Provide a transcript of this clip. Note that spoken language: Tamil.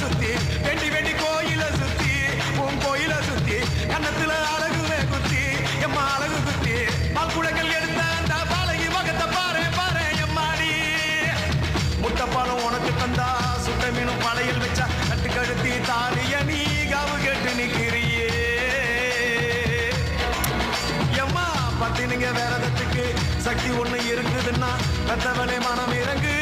சுத்தி வெண்டி வெண்டி கோயில சுத்தி உன் கோயில சுத்தி கண்ணத்துல அழகுமே குத்தி எம்மா அழகு குத்தி பால்குடங்கள் எடுத்த அந்த பாலகி மகத்தை பாரு பாரு எம்மாடி முட்டைப்பாலம் உனக்கு தந்தா சுட்ட மீனும் படையில் வச்சா கட்டு கழுத்தி தாலிய நீ காவு கேட்டு நிக்கிறியே எம்மா பத்தினிங்க வேறதத்துக்கு சக்தி ஒண்ணு இருக்குதுன்னா பெத்தவனே மனம் இறங்கு